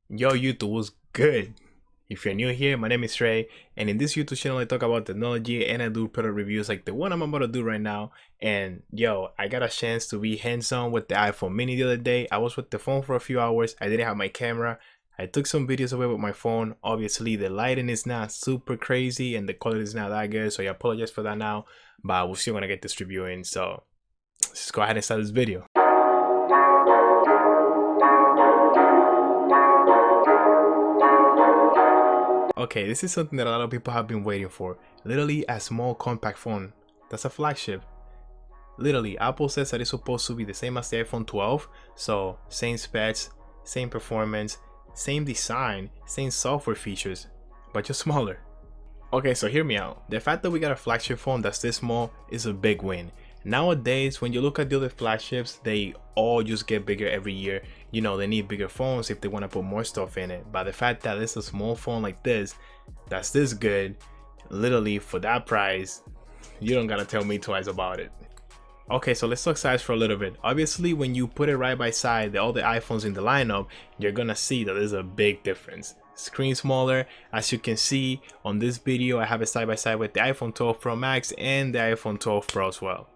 Yo, YouTube, was good? If you're new here, my name is Trey, and in this YouTube channel I talk about technology and I do product reviews like the one I'm about to do right now. And yo, I got a chance to be hands-on with the iPhone mini the other day. I was with the phone for a few hours. I didn't have my camera. I took some videos away with my phone. Obviously the lighting is not super crazy and the quality is not that good, so I apologize for that now, but we're still gonna get this review in, so let's go ahead and start this video. Okay, this is something that a lot of people have been waiting for. Literally a small compact phone. That's a flagship. Literally, Apple says that it's supposed to be the same as the iPhone 12. So, same specs, same performance, same design, same software features, but just smaller. Okay, so hear me out. The fact that we got a flagship phone that's this small is a big win. Nowadays, when you look at the other flagships, they all just get bigger every year. You know, they need bigger phones if they want to put more stuff in it. But the fact that it's a small phone like this, that's this good, literally for that price, you don't gotta tell me twice about it. Okay, so let's talk size for a little bit. Obviously, when you put it right by side all the iPhones in the lineup, you're gonna see that there's a big difference. Screen smaller. As you can see on this video, I have it side by side with the iPhone 12 Pro Max and the iPhone 12 Pro as well.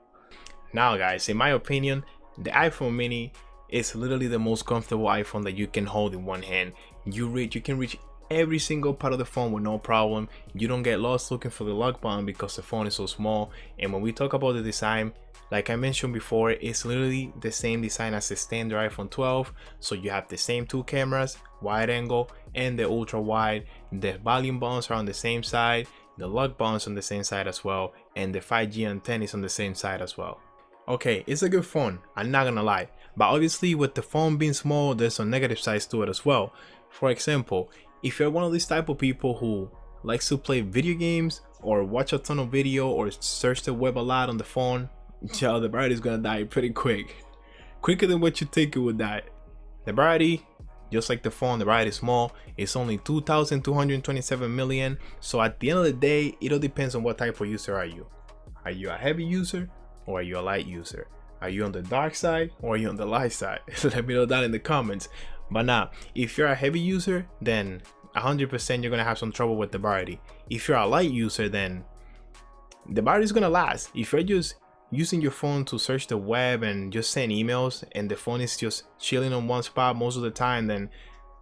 Now guys, in my opinion, the iPhone mini is literally the most comfortable iPhone that you can hold in one hand. You can reach every single part of the phone with no problem. You don't get lost looking for the lock button because the phone is so small. And when we talk about the design, like I mentioned before, it's literally the same design as the standard iPhone 12. So you have the same two cameras, wide angle and the ultra wide. The volume buttons are on the same side, the lock buttons on the same side as well, and the 5G antenna is on the same side as well. Okay, it's a good phone, I'm not gonna lie, but obviously with the phone being small, there's some negative sides to it as well. For example, if you're one of these type of people who likes to play video games or watch a ton of video or search the web a lot on the phone, yeah, the battery is gonna die pretty quicker than what you think it would die. The battery, just like the phone, the battery is small. It's only 2,227 million. So at the end of the day, it all depends on what type of user are you. Are you a heavy user or are you a light user? Are you on the dark side or are you on the light side? Let me know down in the comments. But now, if you're a heavy user, then 100% you're gonna have some trouble with the battery. If you're a light user, then the battery is gonna last. If you're just using your phone to search the web and just send emails and the phone is just chilling on one spot most of the time, then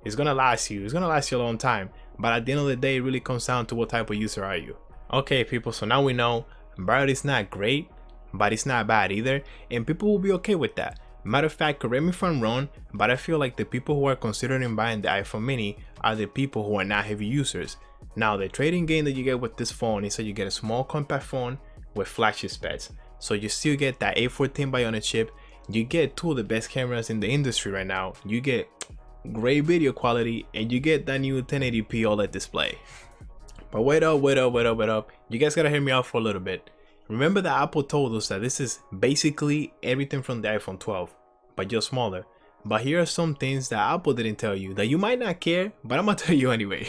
it's gonna last you. It's gonna last you a long time. But at the end of the day, it really comes down to what type of user are you. Okay, people, so now we know battery is not great, but it's not bad either, and people will be okay with that. Matter of fact, correct me if I'm wrong, but I feel like the people who are considering buying the iPhone mini are the people who are not heavy users. Now, the trading gain that you get with this phone is that you get a small compact phone with flagship specs. So you still get that A14 Bionic chip, you get two of the best cameras in the industry right now, you get great video quality, and you get that new 1080p OLED display. But wait up, you guys gotta hear me out for a little bit. Remember that Apple told us that this is basically everything from the iPhone 12, but just smaller. But here are some things that Apple didn't tell you that you might not care, but I'm gonna tell you anyway.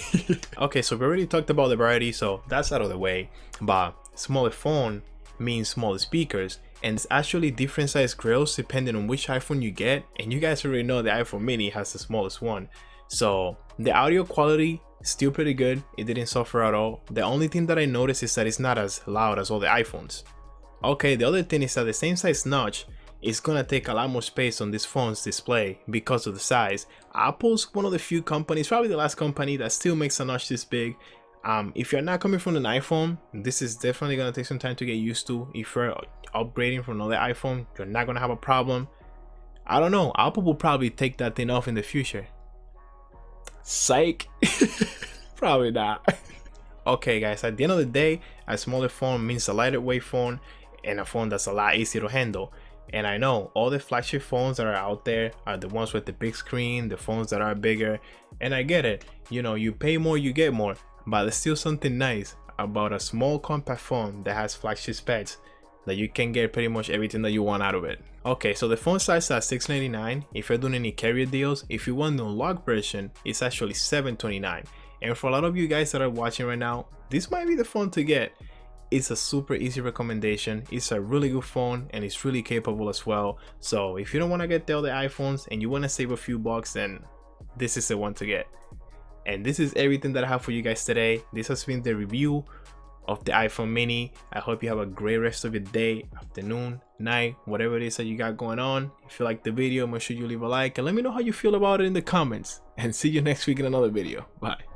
Okay, so we already talked about the variety, so that's out of the way. But smaller phone means smaller speakers, and it's actually different size grills depending on which iPhone you get, and you guys already know the iPhone mini has the smallest one. So the audio quality still pretty good, it didn't suffer at all. The only thing that I noticed is that it's not as loud as all the iPhones. Okay, the other thing is that the same size notch is gonna take a lot more space on this phone's display because of the size. Apple's one of the few companies, probably the last company, that still makes a notch this big. If you're not coming from an iPhone, this is definitely gonna take some time to get used to. If you're upgrading from another iPhone, you're not gonna have a problem. I don't know, Apple will probably take that thing off in the future. Psych. Probably not. Okay guys, at the end of the day, a smaller phone means a lighter weight phone and a phone that's a lot easier to handle. And I know all the flagship phones that are out there are the ones with the big screen, the phones that are bigger, and I get it, you know, you pay more, you get more, but there's still something nice about a small compact phone that has flagship specs that you can get pretty much everything that you want out of it. Okay, so the phone size is $699 if you're doing any carrier deals. If you want the unlocked version, it's actually $729. And for a lot of you guys that are watching right now, this might be the phone to get. It's a super easy recommendation. It's a really good phone and it's really capable as well. So if you don't want to get the other iPhones and you want to save a few bucks, then this is the one to get. And this is everything that I have for you guys today. This has been the review of the iPhone mini. I hope you have a great rest of your day, afternoon, night, whatever it is that you got going on. If you like the video, make sure you leave a like and let me know how you feel about it in the comments, and see you next week in another video. Bye.